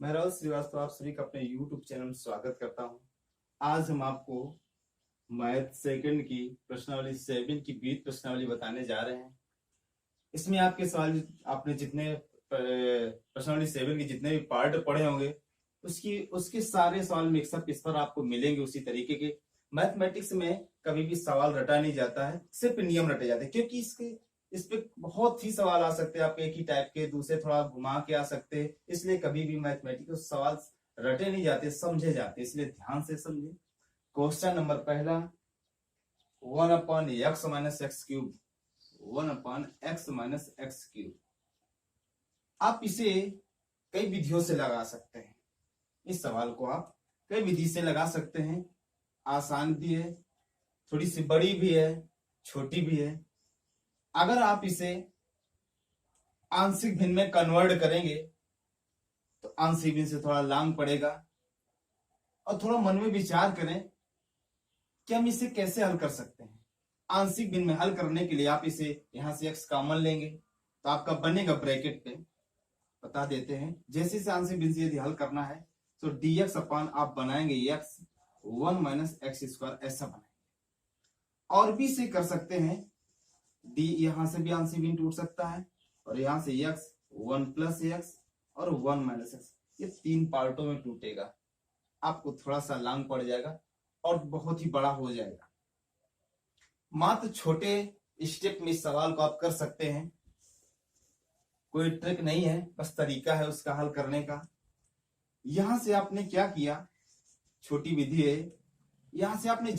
मैं राहुल श्रीवास्तव आप सभी का अपने YouTube चैनल में स्वागत करता हूं। आज हम आपको मैथ सेकंड की प्रश्नावली 7 की बीट प्रश्नावली बताने जा रहे हैं। इसमें आपके सवाल आपने जितने प्रश्नावली 7 के जितने भी पार्ट पढ़े होंगे उसके सारे सवाल मिक्सअप इस पर आपको मिलेंगे। उसी तरीके के मैथमेटिक्स में कभी भी सवाल रटा नहीं जाता है, सिर्फ नियम रटे जाते हैं, क्योंकि इस पे बहुत ही सवाल आ सकते हैं। आप एक ही टाइप के दूसरे थोड़ा घुमा के आ सकते हैं, इसलिए कभी भी मैथमेटिक्स सवाल रटे नहीं जाते, समझे जाते, इसलिए ध्यान से समझे। क्वेश्चन नंबर पहला, 1/x minus x cube, 1/x minus x cube. आप इसे कई विधियों से लगा सकते हैं। इस सवाल को आप कई विधि से लगा सकते हैं। आसान भी है, थोड़ी सी बड़ी भी है, छोटी भी है। अगर आप इसे आंशिक भिन्न में कन्वर्ट करेंगे तो आंशिक भिन्न से थोड़ा लांग पड़ेगा, और थोड़ा मन में विचार करें कि हम इसे कैसे हल कर सकते हैं। आंशिक भिन्न में हल करने के लिए आप इसे यहां से x कॉमन लेंगे तो आपका बनेगा ब्रैकेट पे, बता देते हैं। जैसे इसे आंशिक भिन्न से यदि हल करना है तो dx अपान आप बनाएंगे x 1 माइनस एक्स स्क्वायर, ऐसा बनाएंगे। और भी इसे कर सकते हैं, डी यहां से भी आंशिक भिन्न टूट सकता है, और यहां से x 1 प्लस एक्स और 1 माइनस एक्स, ये 3 पार्टों में टूटेगा। आपको थोड़ा सा लांग पड़ जाएगा और बहुत ही बड़ा हो जाएगा। मात्र छोटे स्टेप में इस सवाल को आप कर सकते हैं, कोई ट्रिक नहीं है, बस तरीका है उसका हल करने का। यहां से आपने क्या किया, छोटी विधि है, यहां से आपने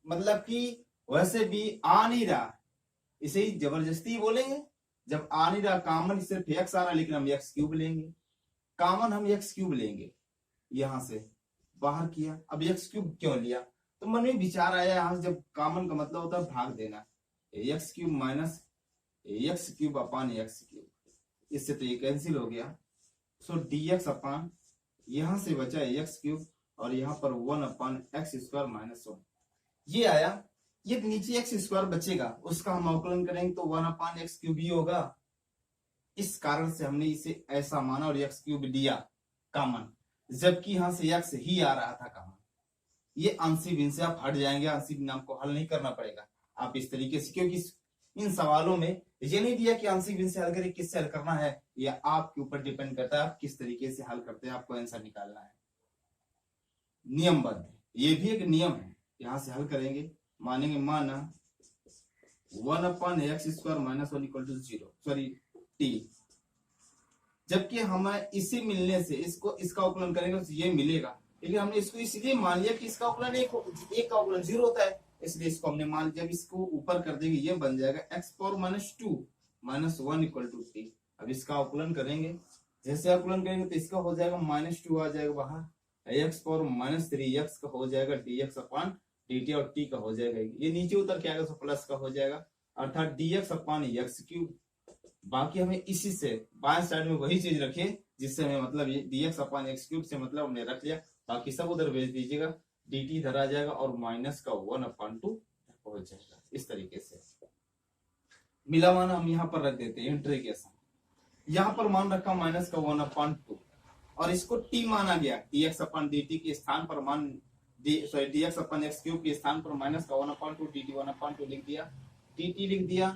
मतलब कि वैसे भी आ नहीं रहा, इसे ही जबरदस्ती बोलेंगे। जब आ नहीं रहा, कॉमन सिर्फ x आ रहा, लेकिन हम x क्यूब लेंगे, कॉमन हम x क्यूब लेंगे। यहां से बाहर किया, अब x क्यूब क्यों लिया, तो मन में विचार आया, यहां से जब कॉमन का मतलब होता है भाग देना, x cube minus x cube अपान x क्यूब, इससे तो ये कैंसिल हो गया। सो dx अपान यहां से बचा x क्यूब, और यहां पर 1 अपान एक्स स्क्वायर माइनस 1 ये आया। ये नीचे एक्स स्क्वायर बचेगा, उसका हम अवकलन करेंगे तो 1 अपान एक्स क्यूब ही होगा। इस कारण से हमने इसे ऐसा माना और एक्स क्यूब लिया कॉमन, जबकि यहां से एक्स ही आ रहा था कॉमन। ये आंशिक भिन्न से आप हट जाएंगे, आंशिक भिन्न आपको हल नहीं करना पड़ेगा आप इस तरीके से, क्योंकि इन सवालों में ये नहीं दिया कि आंशिक भिन्न से हल करें, किससे हल करना है, यह आपके ऊपर डिपेंड करता है आप किस तरीके से हल करते हैं, आपको आंसर निकालना है। नियमबद्ध, ये भी एक नियम है। यहां से हल करेंगे, मानेंगे माना 1 upon x square minus 1 equal to 0, sorry t. जबकि हमें इसे मिलने से इसका अवकलन करेंगे तो ये मिलेगा, लेकिन हमने इसको इसलिए मान लिया कि इसका अवकलन एक का अवकलन 0 होता है, इसलिए इसको हमने मान लिया। जब इसको ऊपर कर देंगे ये बन जाएगा x power minus 2 minus 1 equal to t. अब इसका अवकलन करेंगे, जैसे अवकलन करेंगे तो इसका हो जाएगा माइनस 2 आ जाएगा बाहर, एक्स पावर माइनस 3x का हो जाएगा dx अपान dt, और t का हो जाएगा, ये नीचे उतर के आएगा तो प्लस का हो जाएगा, अर्थात dx अपान एक्स क्यूब। बाकी हमें इसी से बाएं साइड में वही चीज रखिए जिससे हमें मतलब ये dx अपान एक्स क्यूब से मतलब हमने रख लिया, बाकी सब उधर भेज दीजिएगा, dt इधर आ जाएगा और माइनस का 1 अपान 2 हो जाएगा। इस तरीके से मिला माना हम यहाँ पर रख देते हैं इंटीग्रेशन, यहाँ पर मान रखा माइनस का 1 अपान 2, और इसको t माना गया, dx अपन dt के स्थान पर मान dx अपन x क्यूब के स्थान पर माइनस का 1 अपान 2 dt 1 अपान 2 लिख दिया, dt लिख दिया,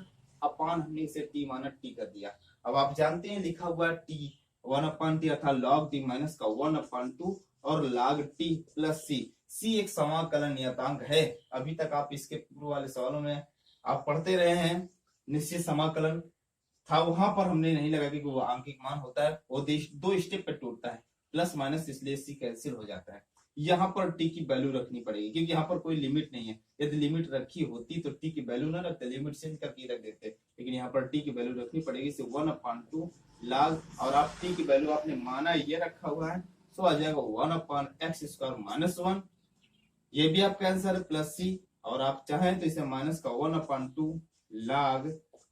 अपान हमने इसे t माना t कर दिया। अब आप जानते हैं लिखा हुआ t 1 अपान t अर्थात log t माइनस का 1 अपान 2 और log t प्लस c एक समाकलन नियतांक है। अभी तक आप इसके पूर्व वाले सवालों में आप पढ़ते रहे हैं, निश्चित समाकलन था, वहां पर हमने नहीं लगा कि वो आंकिक मान होता है, वो दो स्टेप पे टूटता है, प्लस माइनस, इसलिए सी कैंसिल हो जाता है। यहाँ पर टी की वैल्यू रखनी पड़ेगी, क्योंकि यहाँ पर कोई लिमिट नहीं है। यदि लिमिट रखी होती तो टी की वैल्यू ना रखते, लिमिट चेंज करके रख देते, लेकिन यहाँ पर टी की वैल्यू रखनी पड़ेगी। 1 अपान 2 लाग, और आप टी की वैल्यू आपने माना ये रखा हुआ है, तो आ जाएगा 1 अपान एक्स स्क्वायर माइनस 1, ये भी आपका आंसर है, प्लस सी। और आप चाहें तो इसे माइनस का 1 अपान 2 log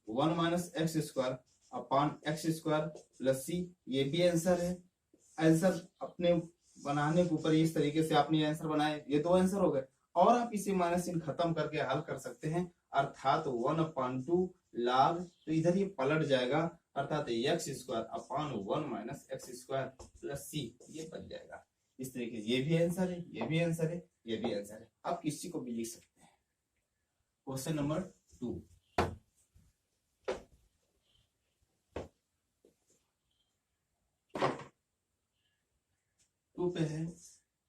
1 minus x square upon x square plus c, ये भी आंसर है। आंसर अपने बनाने के ऊपर इस तरीके से आपने आंसर बनाए, ये दो आंसर हो गए, और आप इसे माइनस चिन्ह खत्म करके हल कर सकते हैं, अर्थात 1 अपान 2 लाग, तो इधर ये पलट जाएगा, अर्थात x square upon 1 minus x square plus c, ये बन जाएगा। इस तरीके ये भी आंसर है, ये भी आंसर है, ये भी आंसर है। आप किसी को भी लिख सकते हैं। क्वेश्चन नंबर 2, पे है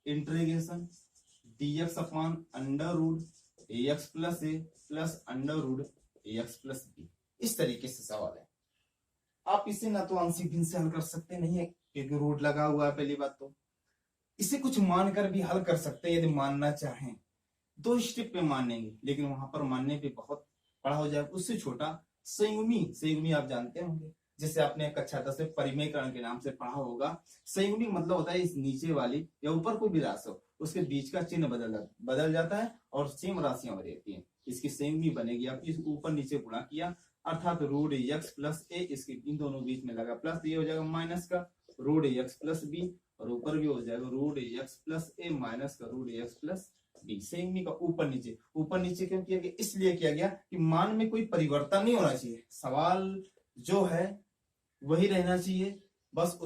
integration dx upon under root ax plus a plus under root ax plus b. इस तरीके से सवाल है। आप इसे ना तो आंशिक भिन्न से हल कर सकते नहीं है क्योंकि रूट लगा हुआ है, पहली बात तो। इसे कुछ मानकर भी हल कर सकते हैं यदि मानना चाहें, 2 स्टेप पे मानेंगे, लेकिन वहां पर मानने पे बहुत बड़ा हो जाएगा। उससे छोटा संयुग्मी आप जानते होंगे, जैसे आपने कक्षा 10 में परिमेयकरण के नाम से पढ़ा होगा। संयुग्मी मतलब होता है इस नीचे वाली या ऊपर कोई भी राशि हो उसके बीच का चिन्ह बदल जाता है और सेम राशियां रहती हैं, इसकी संयुग्मी बनेगी। आप इस ऊपर नीचे गुणा किया अर्थात रूट एक्स प्लस ए, इसके इन दोनों बीच में लगा प्लस, ये हो जाएगा माइनस का रूट एक्स प्लस बी, और ऊपर भी हो जाएगा root x plus a minus का रूट एक्स प्लस बी। संयुग्मी का ऊपर नीचे क्यों किया गया? इसलिए किया गया कि मान में कोई परिवर्तन नहीं होना चाहिए, सवाल जो है वही रहना चाहिए, बस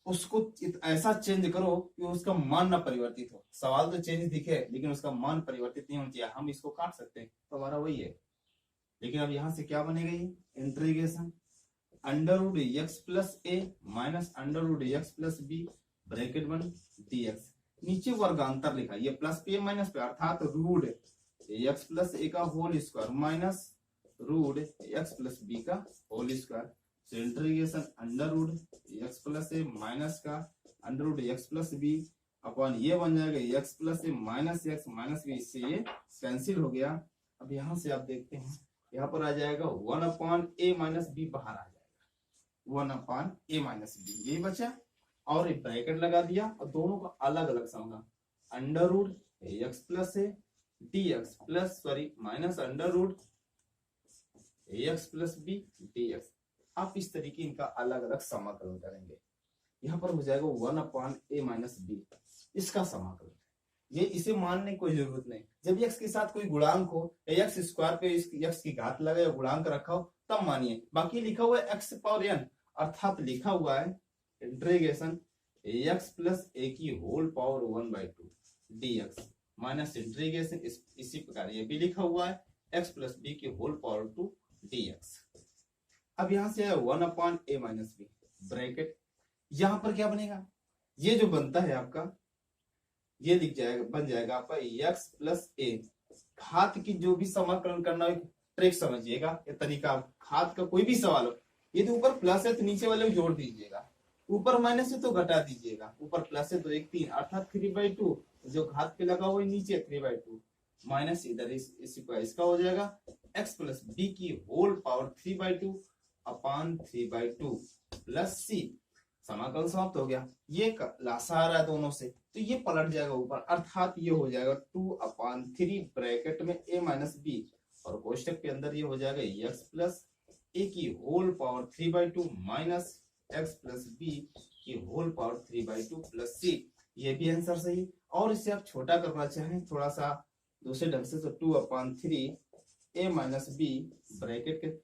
उसको ऐसा चेंज करो कि उसका मान ना परिवर्तित हो। सवाल तो चेंज दिखे लेकिन उसका मान परिवर्तित नहीं होना चाहिए। हम इसको काट सकते हैं तो हमारा वही है, लेकिन अब यहां से क्या बनेगा? ये integration under root x plus a minus under root x plus b bracket बन dx, नीचे वर्गांतर लिखा, ये प्लस पे माइनस पे, अर्थात रूट एक्स प्लस ए का whole square minus root x plus b का होल स्क्वायर। तो integration under root x plus a minus का under root x plus b upon ये बन जाएगा x plus a minus x minus b, इससे ये cancel हो गया। अब यहां से आप देखते हैं यहाँ पर आ जाएगा 1 अपॉन ए माइनस बी, बाहर आ जाएगा 1 अपॉन ए माइनस बी, ये बचा और एक ब्रैकेट लगा दिया और दोनों का अलग अलग समझा। Under root x plus a d x plus minus under root x plus b d x. आप इस तरीके इनका अलग अलग समाकलन करेंगे। यहाँ पर हो जाएगा 1 अपॉन ए माइनस बी, इसका समाकलन। ये इसे मानने की कोई जरूरत नहीं। जब x के साथ कोई गुणांक हो या x स्क्वायर पे x की घात लगे या गुणांक रखा हो तब मानिए। बाकी लिखा हुआ है x पावर n, अर्थात लिखा हुआ है इंटीग्रेशन x प्लस ए की whole power 1/2 dx minus integration इसी प्रकार ये भी लिखा हुआ है x प्लस बी की होल पावर 2 dx। अब यहां से आया 1 upon a minus b bracket, यहां पर क्या बनेगा? ये जो बनता है आपका ये लिख जाएगा, बन जाएगा आपका x प्लस ए। घात की जो भी समाकलन करना है ट्रिक समझिएगा, ये तरीका। घात का कोई भी सवाल हो, ये तो ऊपर प्लस है तो नीचे वाले को जोड़ दीजिएगा, ऊपर माइनस है तो घटा दीजिएगा, ऊपर प्लस है तो 1 3 अर्थात 3/2, जो घात पे लगा हुआ है नीचे 3/2 माइनस इधर इसका हो जाएगा x प्लस बी की होल पावर 3/2 अपॉन 3/2 प्लस सी। समाकलन समाप्त हो गया। ये लासा आ रहा है दोनों से तो ये पलट जाएगा ऊपर, अर्थात ये हो जाएगा 2/3 ब्रैकेट में a माइनस बी और कोष्टक के अंदर ये हो जाएगा x प्लस ए की whole power 3/2 minus x plus b की होल पावर 3/2 प्लस सी। ये भी आंसर सही। और इसे आप छोटा करना चाहें थोड़ा सा दूसरे ढंग से तो 2/3 a माइनस बी ब्रैकेट के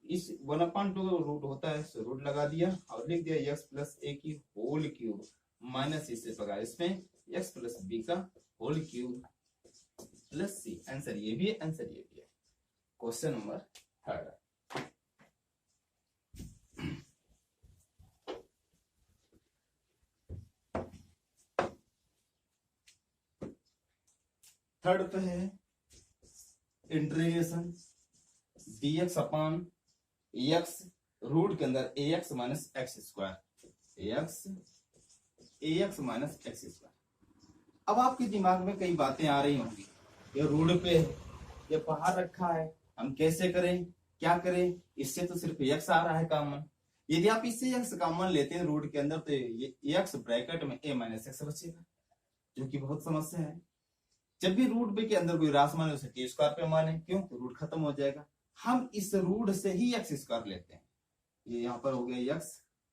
इस 1/2 रूट होता है, रूट लगा दिया और लिख दिया x प्लस ए की होल क्यूब माइनस इससे प्रकार इसमें x प्लस बी का होल क्यूब प्लस सी। आंसर ये भी है, आंसर ये भी है। क्वेश्चन नंबर 3 पे है integration dx upon x root के अंदर ax minus x square ax minus x square. अब आपके दिमाग में कई बातें आ रही होंगी, ये रूट पे ये बाहर रखा है, हम कैसे करें, क्या करें? इससे तो सिर्फ x आ रहा है कॉमन। यदि आप इससे x कॉमन लेते हैं रूट के अंदर तो ये x ब्रैकेट में a माइनस एक्स बचेगा, जो कि बहुत समस्या है। जब भी रूट पे के अंदर कोई राशि माने उसे टी स्क्वायर पे माने, क्यों? रूट खत्म हो जाएगा। हम इस रूट से ही एक्स स्क्वायर लेते हैं। ये यहाँ पर हो गया एक्स,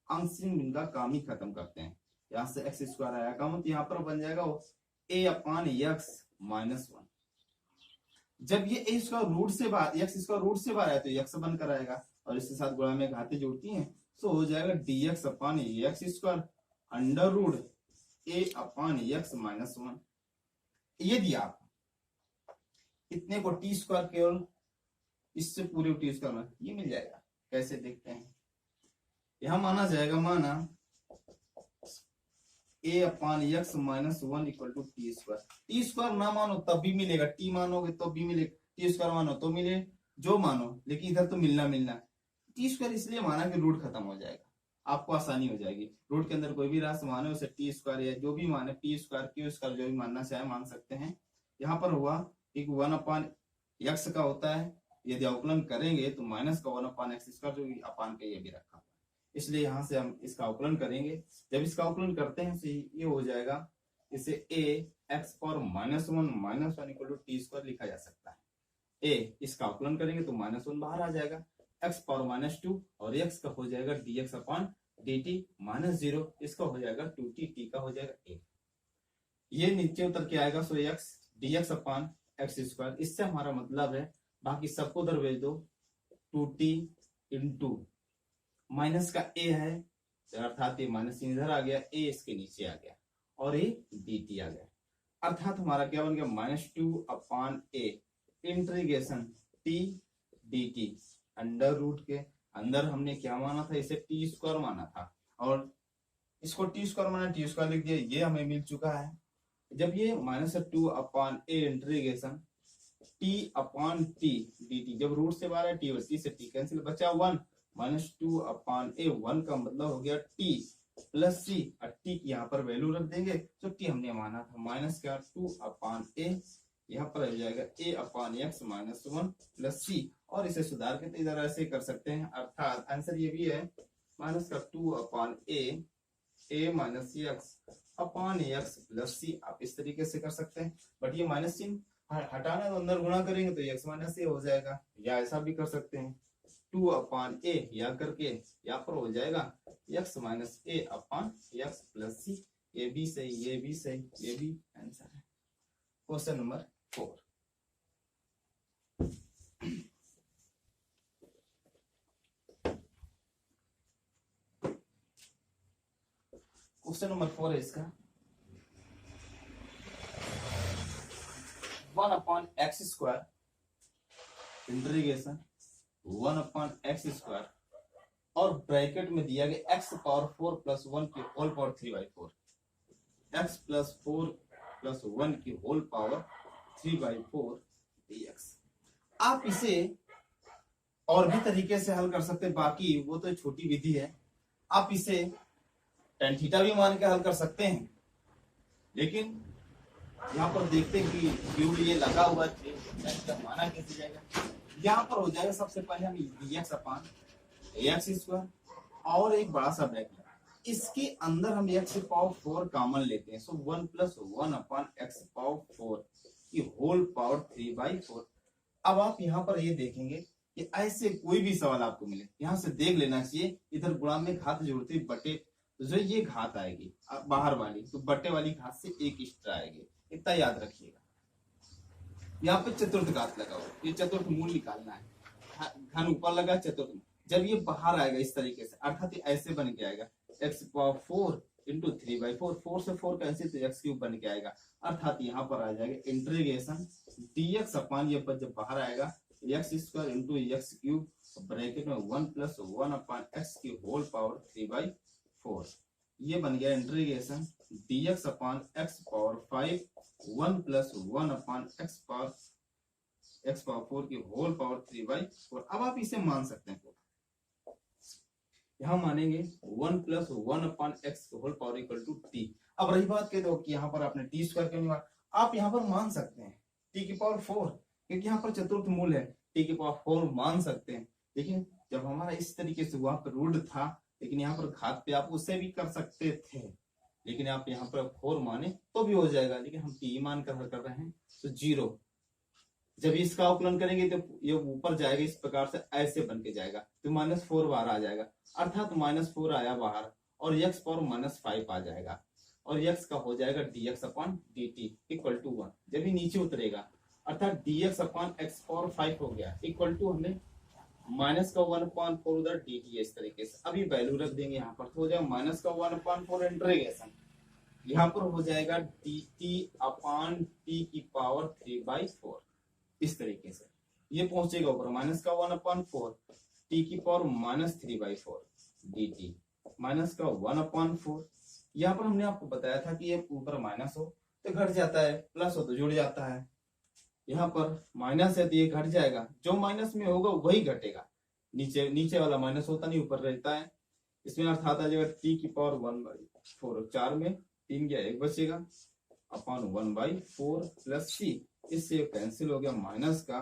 आंशिक भिन्न का काम ही खत्म करते हैं। यहाँ से एक्स स्क्वायर आया काम, तो यहाँ पर बन जाएगा a अपॉन एक्स माइनस 1। जब ये a स्क्वायर रूट से बाहर x स्क्वायर रूट से बाहर आए तो x बनकर आएगा और इसके साथ गुणा में घातें जुड़ती हैं तो हो जाएगा dx upon x square under root a upon x minus 1। यदि आप इतने को टी स्क्वायर केवल इससे पूरे टी स्क्वायर में ये मिल जाएगा। कैसे देखते हैं, यहां माना जाएगा, माना a upon x minus 1 equal to t square. T square ना मानो तब भी मिलेगा, टी मानोगे तो भी मिलेगा, टी स्क्वायर मानो तो मिले, जो मानो, लेकिन इधर तो मिलना। टी स्क्वायर इसलिए माना कि रूट खत्म हो जाएगा, आपको आसानी हो जाएगी। रूट के अंदर कोई भी राशि माने उसे टी स्क्वायर या जो भी माने, टी स्क्वायर क्यू स्क्वायर जो भी मानना चाहे मान सकते हैं। यहाँ पर हुआ एक 1 अपॉन एक्स का होता है, यदि अवकलन करेंगे तो माइनस का 1 अपॉन एक्स स्क्वायर जो अपान का ये भी रखा, इसलिए यहां से हम इसका अवकलन करेंगे। जब इसका अवकलन करते हैं तो ये हो जाएगा, इसे a x power minus 1 equal to t square लिखा जा सकता है। a इसका अवकलन करेंगे तो -1 बाहर आ जाएगा, x पावर -2 और x का हो जाएगा dx अपॉन dt -0, इसका हो जाएगा 2t, t का हो जाएगा a। ये नीचे उतर के आएगा, सो x dx upon x square. इससे हमारा मतलब है बाकी सबको उधर भेज दो, 2t इंटू माइनस का a है अर्थात ये माइनस इधर आ गया, a इसके नीचे आ गया और ये dt आ गया, अर्थात हमारा क्या बन गया -2 upon a integration t dt। Under root के अंदर हमने क्या माना था, इसे टी स्क्वायर माना था और इसको टी स्क्वायर माना, टी स्क्वायर लिख दिया, ये हमें मिल चुका है। जब ये -2 upon a integration t upon t dt, जब रूट से बाहर है t और c से t कैंसिल, बचा 1 -2 अपॉन a, 1 का मतलब हो गया t प्लस c, और t की यहाँ पर वैल्यू रख देंगे तो t हमने माना था माइनस का 2 अपॉन a, यहाँ पर हो जाएगा a upon x minus 1 plus c, और इसे सुधार के तो इधर ऐसे कर सकते हैं, अर्थात आंसर ये भी है माइनस का 2 upon a minus x upon x plus c। आप इस तरीके से कर सकते हैं, बट ये माइनस चिन्ह हटाना तो अंदर गुणा करेंगे तो एक्स माइनस ए हो जाएगा, या ऐसा भी कर सकते हैं 2 अपॉन ए या करके यहाँ पर हो जाएगा एक्स माइनस ए अपॉन एक्स प्लस सी। ये भी सही, ये भी सही, ये भी आंसर है। Question number 4। क्वेश्चन नंबर 4 है इसका, 1 upon x square integration 1 upon x square और ब्रैकेट में दिया गया x पावर 4 प्लस 1 की whole power 3/4, x plus 4 plus 1 की होल पावर 3/4 dx। आप इसे और भी तरीके से हल कर सकते हैं, बाकी वो तो छोटी विधि है। आप इसे tan थीटा भी मान के हल कर सकते हैं, लेकिन यहाँ पर देखते हैं कि क्यों ये लगा हुआ है, माना कैसे जाएगा। यहाँ पर हो जाएगा, सबसे पहले हम dx अपॉन एक्स स्क्वायर और एक बड़ा सा ब्रैकेट, इसके अंदर हम x पावर 4 कॉमन लेते हैं, सो 1 प्लस 1 अपॉन एक्स पावर 4 की होल पावर 3/4। अब आप यहाँ पर ये देखेंगे कि ऐसे कोई भी सवाल आपको मिले, यहाँ से देख लेना चाहिए, इधर गुणा में घात जोड़ते बटे, तो जो ये घात आएगी बाहर वाली, तो बटे वाली घात से एक एक्स्ट्रा आएगी, इतना याद रखिएगा। यहाँ पे चतुर्थ घात लगा हुआ, ये चतुर्थ मूल निकालना है, घन ऊपर लगा चतुर्थ, जब ये बाहर आएगा इस तरीके से, अर्थात ये ऐसे बन के आएगा x पावर 4 इंटू 3/4, 4 से 4 कैंसिल तो x क्यूब बन के आएगा, अर्थात यहाँ पर आ जाएगा इंटीग्रेशन dx अपॉन, ये जब बाहर आएगा x square into x cube bracket में 1 प्लस 1 अपॉन एक्स की होल पावर 3/4, ये बन गया integration dx upon x power 5 1 plus 1 upon x power 4 की होल पावर 3/4। अब आप इसे मान सकते हैं, यहां मानेंगे 1 plus 1 upon x whole power equal to t. अब रही बात कह दो कि यहाँ पर आपने टी स्क्वायर क्यों नहीं माना, आप यहाँ पर मान सकते हैं टी की पावर 4, क्योंकि यहाँ पर चतुर्थ मूल है, टी की पावर 4 मान सकते हैं, लेकिन जब हमारा इस तरीके से वहां पर रूट था, लेकिन यहाँ पर घात पे आप उससे भी कर सकते थे, लेकिन आप यहाँ पर 4 माने तो भी हो जाएगा, लेकिन हम टी मान कर रहे हैं तो 0। जब इसका अवकलन करेंगे तो ये ऊपर जाएगा, इस प्रकार से ऐसे बन के जाएगा, तो -4 बाहर आ जाएगा, अर्थात -4 आया बाहर और x पावर -5 आ जाएगा, और x का हो जाएगा dx upon dt equal to 1। जब ये नीचे उतरेगा अर्थात dx अपॉन x पावर 5 हो गया इक्वल टू हमने माइनस का 1/4 उधर dt इस तरीके से। अभी वैल्यू रख देंगे यहाँ पर, तो हो जाएगा माइनस का 1/4 इंटीग्रेशन, यहाँ पर हो जाएगा dt अपॉन t की पावर 3/4 इस तरीके से। ये पहुंचेगा ऊपर माइनस का 1/4 t की पावर माइनस 3/4 dt माइनस का 1/4। यहाँ पर हमने आपको बताया था कि ये ऊपर माइनस हो तो घट जाता है, प्लस हो तो जुड़ जाता है। यहाँ पर माइनस है तो ये घट जाएगा, जो माइनस में होगा वही घटेगा, नीचे नीचे वाला माइनस होता नहीं ऊपर रहता है। इसमें अर्थात आ जाएगा t की पावर 1/4, 4 में 3 गया 1 बचेगा अपॉन 1/4 प्लस c, इससे कैंसिल हो गया माइनस का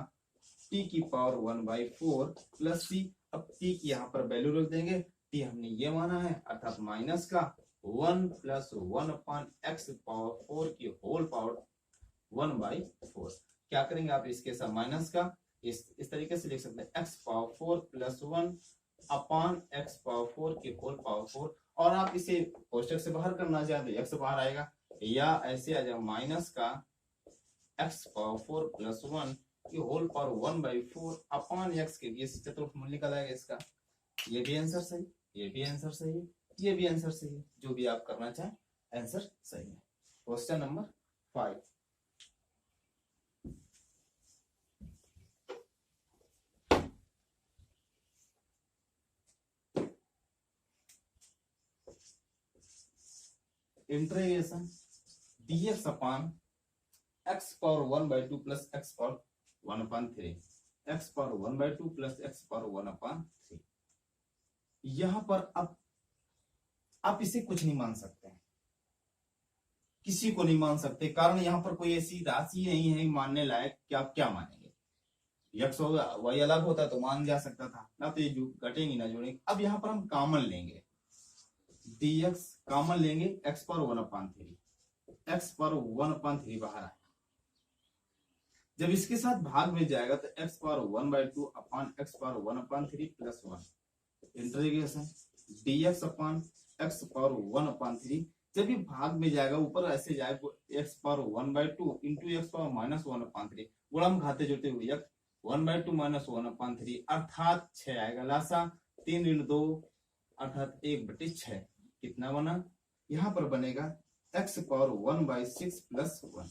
t की पावर 1/4 प्लस c। अब t की यहाँ पर वैल्यू रख देंगे, t हमने ये माना है अर्थात माइनस का 1 प्लस 1 अपॉन x पावर 4 की होल पावर 1/4। क्या करेंगे आप इसके साथ माइनस का इस तरीके से लिख सकते हैं x power 4 plus 1 upon x power 4 की होल पावर 4, और आप इसे कोष्टक से बाहर करना चाहते हैं x बाहर आएगा, या ऐसे आ जाएगा माइनस का x पावर 4 प्लस 1 की होल पावर 1/4 अपॉन x के ये चतुर्थ मूल्य निकल आएगा इसका। ये भी आंसर सही, ये भी आंसर सही है, ये भी आंसर सही है, जो भी आप करना चाहें आंसर सही है। Question number 5। Integration dx upon x power 1/2 plus x power 1/3, x power 1/2 plus x power 1/3। यहां पर अब आप इसे कुछ नहीं मान सकते, किसी को नहीं मान सकते, कारण यहां पर कोई ऐसी राशि नहीं है मानने लायक कि आप क्या मानेंगे। x होगा y अलग होता तो मान जा सकता था ना, तो ये घटेंगी ना जुड़ेंगे। अब यहां पर हम कॉमन लेंगे, dx कॉमन लेंगे x पर 1/3, x पर 1/3 बाहर आए, जब इसके साथ भाग में जाएगा तो x पर 1/2 अपॉन x पर 1/3 plus 1 integration dx upon x पर 1/3। जब ये भाग में जाएगा ऊपर ऐसे जाएगा x पर 1/2 इंटू x पर माइनस 1/3, गुणा हम घाते जोड़ते हुए 1/2 माइनस 1/3 अर्थात 6 आएगा लासा, 3 × 2 अर्थात 1/6 कितना बना, यहाँ पर बनेगा x पावर 1/6 प्लस 1।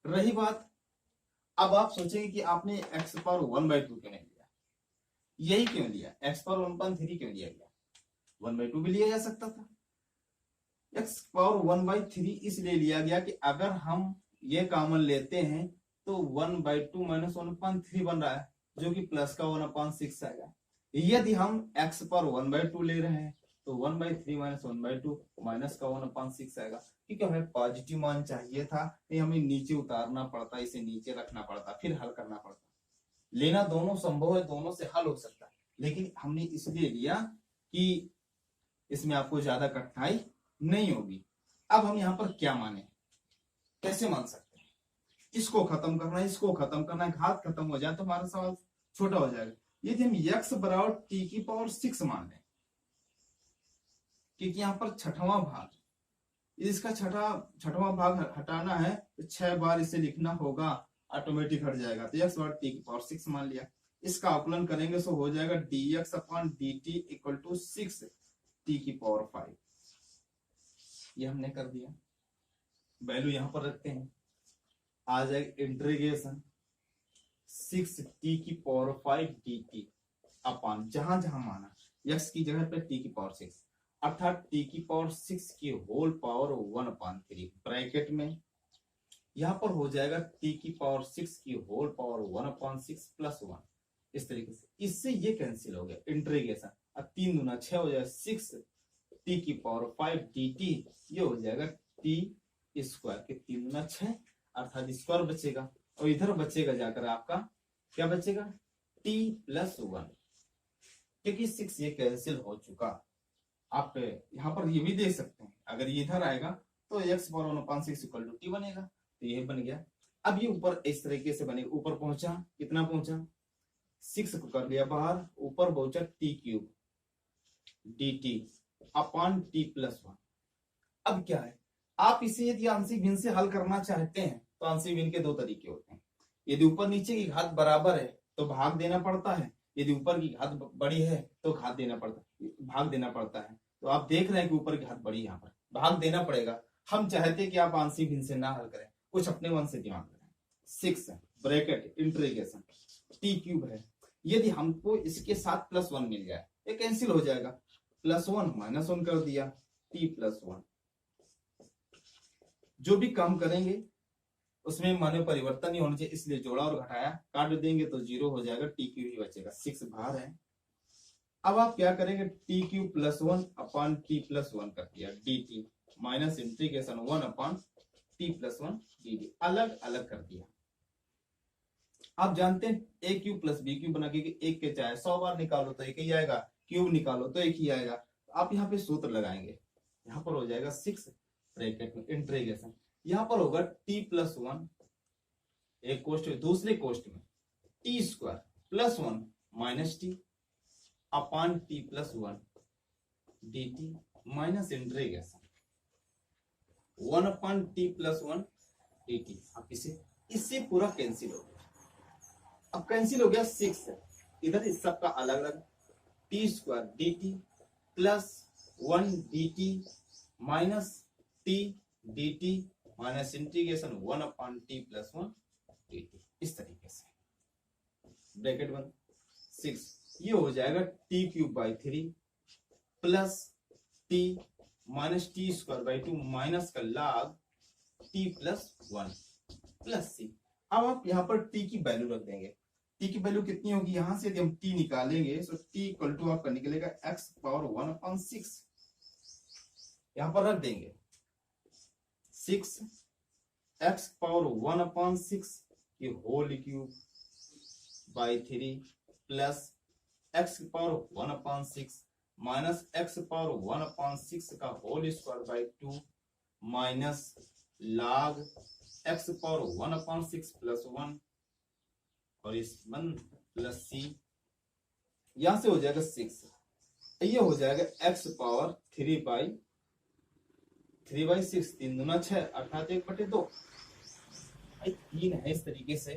रही बात, अब आप सोचेंगे कि आपने x पावर 1/2 क्यों नहीं लिया, यही क्यों लिया, x पावर 1/3 क्यों लिया गया, 1/2 भी लिया जा सकता था। x पावर 1/3 इसलिए लिया गया कि अगर हम ये कॉमन लेते हैं तो 1/2 माइनस 1/3 बन रहा है, जो कि प्लस का 1/6 आएगा। यदि हम x पर 1/2 ले रहे हैं तो 1/3 माइनस 1/2 माइनस का 1/6 आएगा, क्योंकि हमें पॉजिटिव मान चाहिए था, नहीं हमें नीचे उतारना पड़ता, इसे नीचे रखना पड़ता, फिर हल करना पड़ता। लेना दोनों संभव है, दोनों से हल हो सकता है, लेकिन हमने इसलिए लिया कि इसमें आपको ज्यादा कठिनाई नहीं होगी। अब हम यहाँ पर क्या माने, कैसे मान सकते हैं, इसको खत्म करना है, इसको खत्म करना है, घात खत्म हो जाए तो हमारा सवाल छोटा हो जाएगा। यदि हम x बराबर t की पावर 6 मान लें, क्योंकि यहाँ पर छठवां भाग, इसका छठवां भाग हटाना है तो 6 बार इसे लिखना होगा, ऑटोमेटिक हट जाएगा, तो x बराबर t की पावर 6 मान लिया। इसका आकलन करेंगे तो हो जाएगा dx upon dt equal to 6 t की पावर 5। ये हमने कर दिया, वैल्यू यहां पर रखते हैं, आ जाएगा इंटीग्रेशन 6t की पावर 5 dt अपॉन जहां जहां माना x की जगह पे t की पावर 6 अर्थात t की पावर 6 की होल पावर 1/3 ब्रैकेट में, यहां पर हो जाएगा t की पावर 6 की होल पावर 1/6 प्लस 1 इस तरीके से। इससे ये कैंसिल हो गया इंटीग्रेशन, अब 3 दूना 6 हो जाएगा 6 t की पावर 5 dt, ये हो जाएगा t स्क्वायर के 3 दूना 6 अर्थात स्क्वायर बचेगा, और इधर बचेगा जाकर आपका क्या बचेगा t प्लस 1, क्योंकि 6 ये कैंसिल हो चुका। आप यहाँ पर ये भी देख सकते हैं, अगर ये इधर आएगा तो x power 1/6 equal to t बनेगा, तो ये बन गया। अब ये ऊपर इस तरीके से बनेगा, ऊपर पहुंचा कितना पहुंचा 6 को कर लिया बाहर, ऊपर पहुंचा t³ dt upon t plus 1। अब क्या है, आप इसे यदि आंशिक भिन्न से हल करना चाहते हैं तो आंशिक भिन्न के दो तरीके होते हैं, यदि ऊपर नीचे की घात बराबर है तो भाग देना पड़ता है, यदि ऊपर की घात बड़ी है तो घात देना पड़ता है, भाग देना पड़ता है। तो आप देख रहे हैं कि ऊपर की घात बड़ी, यहाँ पर भाग देना पड़ेगा। हम चाहते कि आप आंशिक भिन्न से ना हल करें, कुछ अपने मन से दिमाग लगाएं। 6 ब्रैकेट इंटीग्रेशन टी क्यूब है, यदि हमको इसके साथ +1 मिल जाए, ये कैंसिल हो जाएगा, +1 -1 कर दिया, t+1। जो भी काम करेंगे उसमें मान में परिवर्तन नहीं होना चाहिए, इसलिए जोड़ा और घटाया, काट देंगे तो 0 हो जाएगा, टी क्यूब ही बचेगा। 6 बाहर है। अब आप क्या करेंगे, टी क्यूब +1 अपॉन t+1 कर दिया dt minus integration 1 upon t+1 dt, अलग अलग कर दिया। आप जानते हैं a cube plus b cube बना के एक के चाहे 100 बार निकालो तो एक ही आएगा, क्यूब निकालो तो एक ही आएगा। तो आप यहाँ पे सूत्र लगाएंगे, यहाँ पर हो जाएगा 6 ब्रैकेट में इंटीग्रेशन, यहाँ पर होगा t+1 एक कोष्ठ में, दूसरे कोष्ठ में t² +1 minus T upon t+1 dt minus integration 1 upon t+1 dt। आप इससे पूरा कैंसिल हो गया। अब कैंसिल हो गया 6, इधर इस सब का अलग अलग, t² dt +1 dt minus t dt minus integration 1 upon t+1 dt, इस तरीके से ब्रैकेट बंद। 6 ये हो जाएगा t³ 3 plus t minus t² 2 minus का log t+1 प्लस c। अब आप यहाँ पर t की वैल्यू रख देंगे, t की वैल्यू कितनी होगी, यहां से यदि हम t निकालेंगे तो t इक्वल टू आपका निकलेगा x⁻1/6, यहां पर रख देंगे 6 x⁻1/6 की होल cube by 3 plus x⁻1/6 minus x⁻1/6 का whole square by 2 minus log x⁻1/6 plus 1 और इस 1 प्लस c, यहां से हो जाएगा 6, ये हो जाएगा x⁻3/6, 3 दूना 6 अर्थात 1/2 3 है इस तरीके से,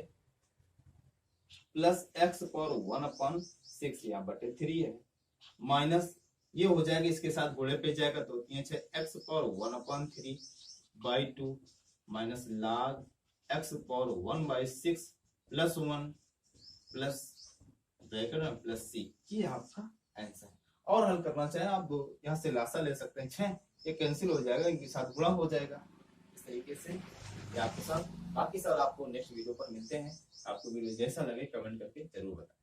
प्लस x⁻1/6 यहाँ /3 है, माइनस ये हो जाएगा इसके साथ घोड़े पे जाएगा तो 3 6 x⁻1/3/2 minus log x⁻1/6 plus 1 plus bracket में प्लस c, ये आपका आंसर। और हल करना चाहे आप यहाँ से लासा ले सकते हैं, 6 ये कैंसिल हो जाएगा, इनके साथ गुणा हो जाएगा। इस तरीके से ये आपके साथ, बाकी सर आपको नेक्स्ट वीडियो पर मिलते हैं। आपको वीडियो जैसा लगे कमेंट करके जरूर बताएं।